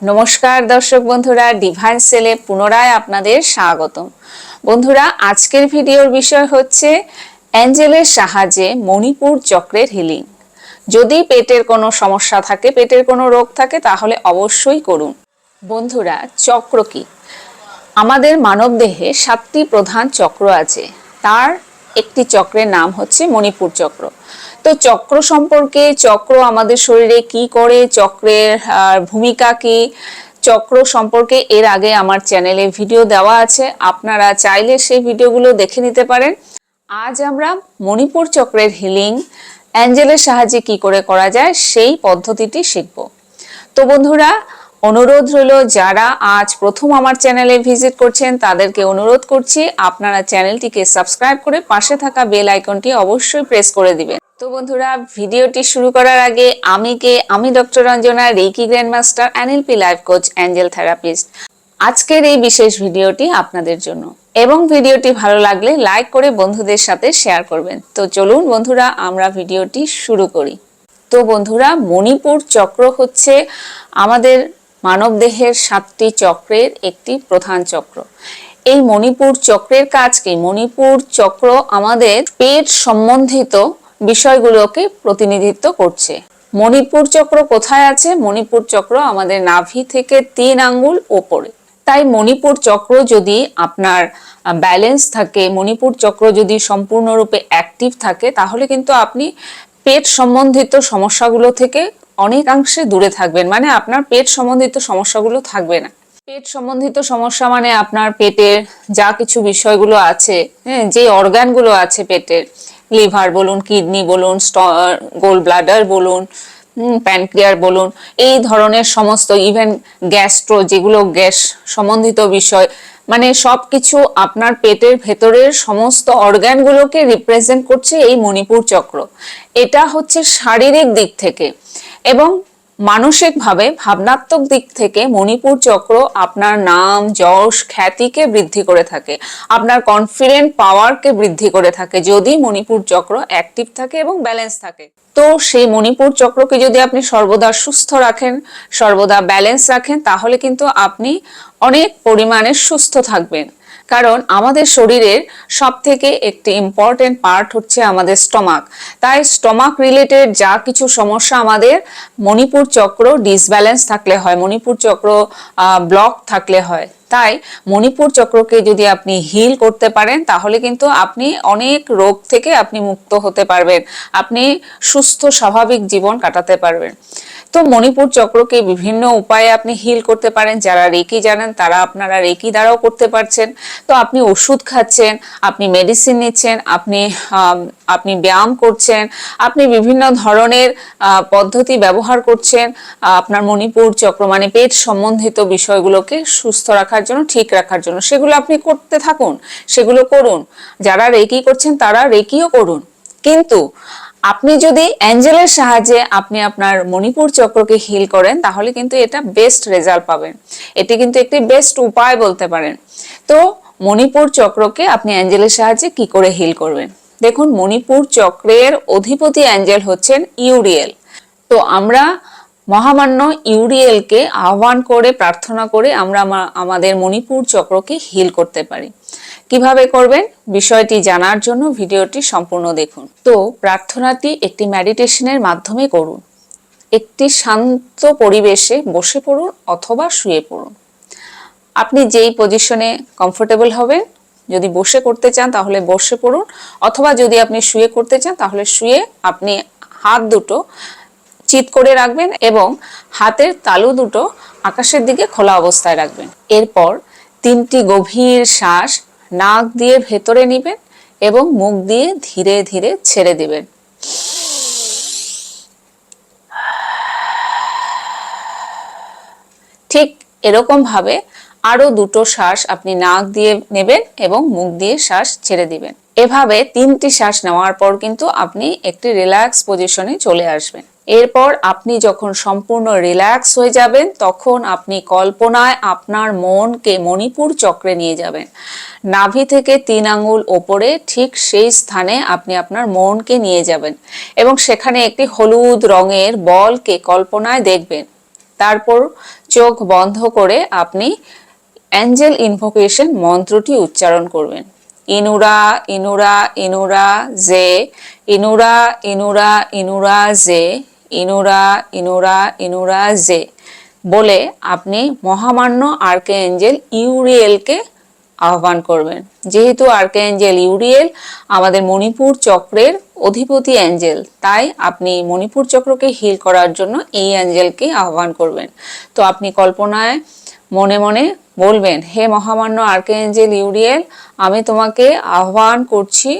নমস্কার দর্শক বন্ধুরা, ডিভাইন সেলে পুনরায় আপনাদের স্বাগতম। বন্ধুরা, আজকের ভিডিওর বিষয় হচ্ছে অ্যাঞ্জেলের সাহায্যে মণিপুর চক্রের হিলিং। যদি পেটের কোনো সমস্যা থাকে, পেটের কোনো রোগ থাকে, তাহলে অবশ্যই করুন। বন্ধুরা, চক্র কি? আমাদের মানবদেহে 7টি প্রধান চক্র আছে। তার একটি চক্রের নাম হচ্ছে মণিপুর চক্র। তো চক্র সম্পর্কে, চক্র আমাদের শরীরে কি করে, চক্রের ভূমিকা কি, চক্র সম্পর্কে এর আগে আমার চ্যানেলে ভিডিও দেওয়া আছে, আপনারা চাইলে সেই ভিডিওগুলো দেখে নিতে পারেন। আজ আমরা মণিপুর চক্রের হিলিং অ্যাঞ্জেলের সাহায্যে কি করে করা যায় সেই পদ্ধতিটি শিখব। তো বন্ধুরা, অনুরোধ রইল, যারা আজ প্রথম আমার চ্যানেলে ভিজিট করছেন তাদেরকে অনুরোধ করছি আপনারা চ্যানেলটিকে সাবস্ক্রাইব করে পাশে থাকা বেল আইকনটি অবশ্যই প্রেস করে দিবেন। তো বন্ধুরা, ভিডিওটি শুরু করার আগে আমি doctor Ranjana, reiki grandmaster, NLP life coach, angel therapist. আজকের এই বিশেষ ভিডিওটি আপনাদের জন্য, এবং ভিডিওটি ভালো লাগলে লাইক করে বন্ধুদের সাথে শেয়ার করবেন। তো চলুন বন্ধুরা, আমরা ভিডিওটি শুরু করি। তো বন্ধুরা, মণিপুর চক্র হচ্ছে আমাদের মানবদেহের 7টি চক্রের একটি প্রধান চক্র। এই মণিপুর চক্রের কাজ কি? মণিপুর চক্র আমাদের পেট সম্বন্ধিত বিষয়গুলোকে প্রতিনিধিত্ব করছে। মণিপুর চক্র কোথায় আছে? মণিপুর চক্র আমাদের নাভি থেকে 3 আঙ্গুল ওপরে। তাই মণিপুর চক্র যদি আপনার ব্যালেন্স থাকে, মণিপুর চক্র যদি সম্পূর্ণরূপে অ্যাক্টিভ থাকে, তাহলে কিন্তু আপনি পেট সম্বন্ধিত সমস্যাগুলো থেকে অনেকাংশে দূরে থাকবেন। মানে আপনার পেট সম্বন্ধিত সমস্যাগুলো থাকবে না। পেট সম্বন্ধিত সমস্যা মানে আপনার পেটের যা কিছু বিষয়গুলো আছে, যে অর্গানগুলো আছে পেটের, লিভার বলুন, কিডনি বলুন, গোল ব্লাডার বলুন, প্যানক্রিয়ার বলুন, এই ধরনের সমস্ত, ইভেন গ্যাস্ট্রো, যেগুলো গ্যাস সম্বন্ধিত বিষয়, মানে সবকিছু আপনার পেটের ভেতরের সমস্ত অর্গানগুলোকে রিপ্রেজেন্ট করছে এই মণিপুর চক্র। এটা হচ্ছে শারীরিক দিক থেকে, এবং মানসিকভাবে ভাবনাত্মক দিক থেকে মণিপুর চক্র আপনার নাম, যশ, খ্যাতিকে বৃদ্ধি করে থাকে, আপনার কনফিডেন্ট পাওয়ারকে বৃদ্ধি করে থাকে যদি মণিপুর চক্র অ্যাক্টিভ থাকে এবং ব্যালেন্স থাকে। তো সেই মণিপুর চক্রকে যদি আপনি সর্বদা সুস্থ রাখেন, সর্বদা ব্যালেন্স রাখেন, তাহলে কিন্তু আপনি অনেক পরিমাণে সুস্থ থাকবেন। কারণ আমাদের শরীরের সব থেকে একটি ইম্পর্টেন্ট পার্ট হচ্ছে আমাদের স্টমাক। তাই স্টমাক রিলেটেড যা কিছু সমস্যা আমাদের মণিপুর চক্র ডিসব্যালেন্স থাকলে হয়, মণিপুর চক্র ব্লক থাকলে হয়। তাই মণিপুর চক্রকে যদি আপনি হিল করতে পারেন, তাহলে কিন্তু আপনি অনেক রোগ থেকে আপনি মুক্ত হতে পারবেন, আপনি সুস্থ স্বাভাবিক জীবন কাটাতে পারবেন। তো মণিপুর চক্রকে বিভিন্ন উপায়ে আপনি হিল করতে পারেন। যারা রেকি জানেন তারা আপনারা রেকি দ্বারাও করতে পারছেন। তো আপনি ওষুধ খাচ্ছেন, আপনি মেডিসিন নিচ্ছেন, আপনি ব্যায়াম করছেন, আপনি বিভিন্ন ধরনের পদ্ধতি ব্যবহার করছেন আপনার মণিপুর চক্র মানে পেট সম্বন্ধিত বিষয়গুলোকে সুস্থ রাখার জন্য, ঠিক রাখার জন্য। সেগুলো আপনি করতে থাকুন, সেগুলো করুন। যারা রেকি করছেন তারা রেকিও করুন। কিন্তু আপনি যদি অ্যাঞ্জেলের সাহায্যে আপনি আপনার মণিপুর চক্রকে হিল করেন, তাহলে কিন্তু এটা বেস্ট রেজাল্ট পাবেন। এটি কিন্তু একটি বেস্ট উপায় বলতে পারেন। তো মণিপুর চক্রকে আপনি অ্যাঞ্জেলের সাহায্যে কি করে হিল করবেন? দেখুন, মণিপুর চক্রের অধিপতি অ্যাঞ্জেল হচ্ছেন ইউরিয়েল। তো আমরা মহামান্য ইউরিয়েলকে আহ্বান করে, প্রার্থনা করে আমরা আমাদের মণিপুর চক্রকে হিল করতে পারি। কিভাবে করবেন বিষয়টি জানার জন্য ভিডিওটি সম্পূর্ণ দেখুন। তো প্রার্থনাটি একটি মেডিটেশনের মাধ্যমে করুন। একটি শান্ত পরিবেশে বসে পড়ুন অথবা শুয়ে পড়ুন। আপনি যেই পজিশনে কমফোর্টেবল হবেন, যদি বসে করতে চান তাহলে বসে পড়ুন, অথবা যদি আপনি শুয়ে করতে চান তাহলে শুয়ে আপনি হাত দুটো চিৎ করে রাখবেন এবং হাতের তালু দুটো আকাশের দিকে খোলা অবস্থায় রাখবেন। এরপর 3টি গভীর শ্বাস নাক দিয়ে ভেতরে নেবেন এবং মুখ দিয়ে ধীরে ধীরে ছেড়ে দিবেন। ঠিক এরকম ভাবে আরো 2টো শ্বাস আপনি নাক দিয়ে নেবেন এবং মুখ দিয়ে শ্বাস ছেড়ে দিবেন। এভাবে 3টি শ্বাস নেওয়ার পর কিন্তু আপনি একটি রিল্যাক্স পজিশনে চলে আসবেন। এরপর আপনি যখন সম্পূর্ণ রিল্যাক্স হয়ে যাবেন, তখন আপনি কল্পনায় আপনার মনকে মণিপুর চক্রে নিয়ে যাবেন। নাভি থেকে 3 আঙ্গুল ওপরে ঠিক সেই স্থানে আপনি আপনার মনকে নিয়ে যাবেন এবং সেখানে একটি হলুদ রঙের বলকে কল্পনায় দেখবেন। তারপর চোখ বন্ধ করে আপনি অ্যাঞ্জেল ইনভোকেশন মন্ত্রটি উচ্চারণ করবেন। ইনুরা ইনুরা ইনুরা জে, ইনুরা ইনুরা ইনুরা জে, ইনুরা ইনুরা ইনুরা জে বলে আপনি মহামান্য আর্কএঞ্জেল ইউরিয়েলকে আহ্বান করবেন। যেহেতু আর্কএঞ্জেল ইউরিয়েল আমাদের মণিপুর চক্রের অধিপতি অ্যাঞ্জেল, তাই আপনি মণিপুর চক্রকে হিল করার জন্য এই অ্যাঞ্জেলকে আহ্বান করবেন। তো আপনি কল্পনায় মনে মনে বলবেন, হে মহামান্য আর্কএঞ্জেল ইউরিয়েল, আমি তোমাকে আহ্বান করছি,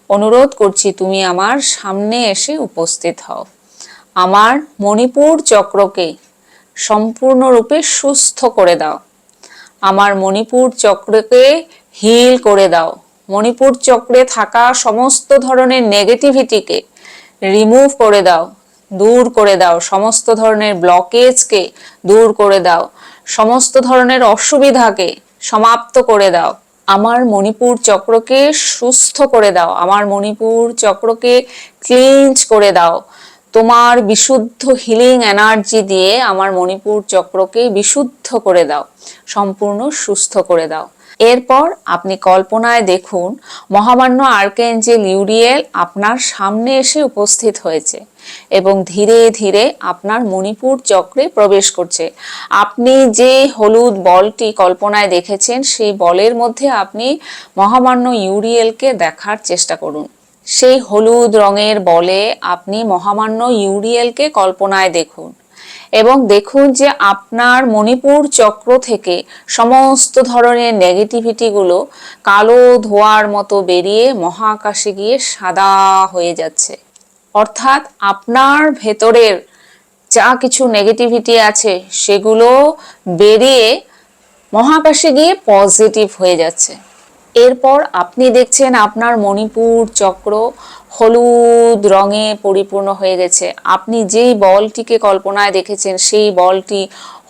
অনুরোধ করছি, তুমি আমার সামনে এসে উপস্থিত হও। আমার মণিপুর চক্রকে সম্পূর্ণরূপে সুস্থ করে দাও। আমার মণিপুর চক্রকে হিল করে দাও। মণিপুর চক্রে থাকা সমস্ত ধরনের নেগেটিভিটিকে রিমুভ করে দাও, দূর করে দাও। সমস্ত ধরনের ব্লকেজকে দূর করে দাও। সমস্ত ধরনের অসুবিধাকে সমাপ্ত করে দাও। আমার মণিপুর চক্রকে সুস্থ করে দাও। আমার মণিপুর চক্রকে ক্লিনজ করে দাও। তোমার বিশুদ্ধ হিলিং এনার্জি দিয়ে আমার মণিপুর চক্রকে বিশুদ্ধ করে দাও, সম্পূর্ণ সুস্থ করে দাও। এরপর আপনি কল্পনায় দেখুন মহামান্য আর্কএঞ্জেল ইউরিয়েল আপনার সামনে এসে উপস্থিত হয়েছে এবং ধীরে ধীরে আপনার মণিপুর চক্রে প্রবেশ করছে। আপনি যে হলুদ বলটি কল্পনায় দেখেছেন, সেই বলের মধ্যে আপনি মহামান্য ইউরিয়েলকে দেখার চেষ্টা করুন। সেই হলুদ রঙের বলে আপনি মহামান্য ইউরিয়েলকে কল্পনায় দেখুন এবং দেখুন যে আপনার মণিপুর চক্র থেকে সমস্ত ধরনের নেগেটিভিটিগুলো কালো ধোঁয়ার মতো বেরিয়ে মহাকাশে গিয়ে সাদা হয়ে যাচ্ছে। অর্থাৎ আপনার ভেতরের যা কিছু নেগেটিভিটি আছে সেগুলো বেরিয়ে মহাকাশে গিয়ে পজিটিভ হয়ে যাচ্ছে। এরপর আপনি দেখছেন আপনার মণিপুর চক্র হলুদ রঙে পরিপূর্ণ হয়ে গেছে। আপনি যেই বলটিকে কল্পনায় দেখেছেন সেই বলটি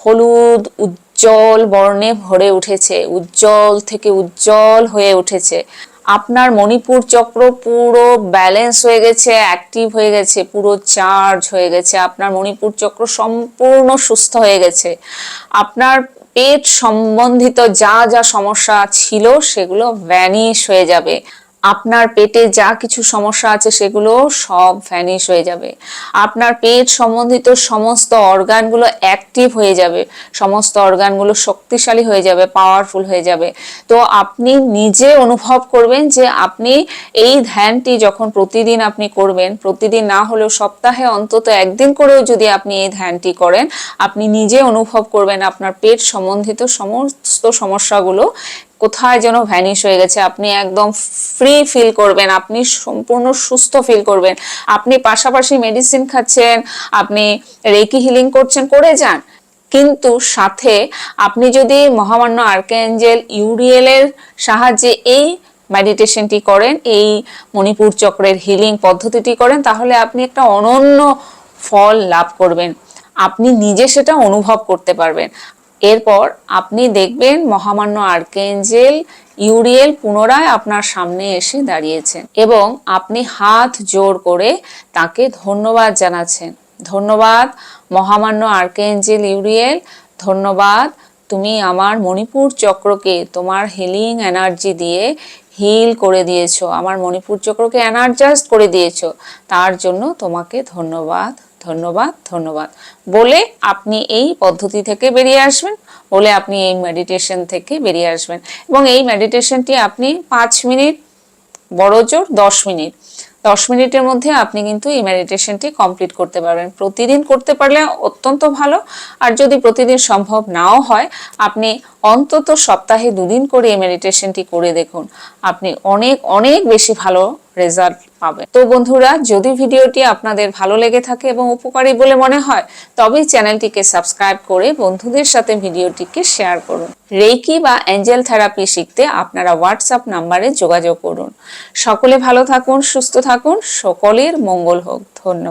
হলুদ উজ্জ্বল বর্ণে ভরে উঠেছে, উজ্জ্বল থেকে উজ্জ্বল হয়ে উঠেছে। আপনার মণিপুর চক্র পুরো ব্যালেন্স হয়ে গেছে, অ্যাক্টিভ হয়ে গেছে, পুরো চার্জ হয়ে গেছে। আপনার মণিপুর চক্র সম্পূর্ণ সুস্থ হয়ে গেছে। আপনার পেট সম্বন্ধিত যা যা সমস্যা ছিল সেগুলো ভ্যানিশ হয়ে যাবে। আপনার পেটে যা কিছু সমস্যা আছে সেগুলো সব ভ্যানিশ হয়ে যাবে। আপনার পেট সম্বন্ধিত সমস্ত অর্গানগুলো অ্যাক্টিভ হয়ে যাবে, সমস্ত অর্গানগুলো শক্তিশালী হয়ে যাবে, পাওয়ারফুল হয়ে যাবে। তো আপনি নিজে অনুভব করবেন যে আপনি এই ধ্যানটি যখন প্রতিদিন আপনি করবেন, প্রতিদিন না হলেও সপ্তাহে অন্তত একদিন করেও যদি আপনি এই ধ্যানটি করেন, আপনি নিজে অনুভব করবেন আপনার পেট সম্বন্ধিত সমস্ত সমস্যাগুলো কোথায় যেন ভ্যানিশ হয়ে গেছে। আপনি একদম ফ্রি ফিল করবেন, আপনি সম্পূর্ণ সুস্থ ফিল করবেন। আপনি পাশাপাশি মেডিসিন খাচ্ছেন, আপনি রেকি হিলিং করছেন, করে যান, কিন্তু সাথে আপনি যদি মহামান্য আর্কএঞ্জেল ইউরিয়েলের সাহায্যে এই মেডিটেশনটি করেন, এই মণিপুর চক্রের হিলিং পদ্ধতিটি করেন, তাহলে আপনি একটা অনন্য ফল লাভ করবেন। আপনি নিজে সেটা অনুভব করতে পারবেন। এরপর আপনি দেখবেন মহামান্য আর্কএঞ্জেল ইউরিয়েল পুনরায় আপনার সামনে এসে দাঁড়িয়েছেন এবং আপনি হাত জোর করে তাকে ধন্যবাদ জানাচ্ছেন। ধন্যবাদ মহামান্য আর্কএঞ্জেল ইউরিয়েল, ধন্যবাদ, তুমি আমার মণিপুর চক্রকে তোমার হিলিং এনার্জি দিয়ে হিল করে দিয়েছো, আমার মণিপুর চক্রকে এনার্জাইজড করে দিয়েছো, তার জন্য তোমাকে ধন্যবাদ, ধন্যবাদ, ধন্যবাদ বলে আপনি এই পদ্ধতি থেকে বেরিয়ে আসবেন, বলে আপনি এই মেডিটেশন থেকে বেরিয়ে আসবেন। এবং এই মেডিটেশনটি আপনি 5 মিনিট, বড় জোর 10 মিনিট, 10 মিনিটের মধ্যে আপনি কিন্তু এই মেডিটেশনটি কমপ্লিট করতে পারবেন। প্রতিদিন করতে পারলে অত্যন্ত ভালো, আর যদি প্রতিদিন সম্ভব নাও হয় আপনি অন্তত সপ্তাহে 2 দিন করে এই মেডিটেশনটি করে দেখুন, আপনি অনেক অনেক বেশি ভালো রেজাল্ট পাবেন। তো বন্ধুরা, যদি ভিডিওটি আপনাদের ভালো লেগে থাকে এবং উপকারী বলে মনে হয়, তবেই চ্যানেলটিকে সাবস্ক্রাইব করে বন্ধুদের সাথে ভিডিওটিকে শেয়ার করুন। রেকি বা অ্যাঞ্জেল থেরাপি শিখতে আপনারা হোয়াটসঅ্যাপ নাম্বারে যোগাযোগ করুন। সকলে ভালো থাকুন, সুস্থ থাকুন, সকলের মঙ্গল হোক। ধন্যবাদ।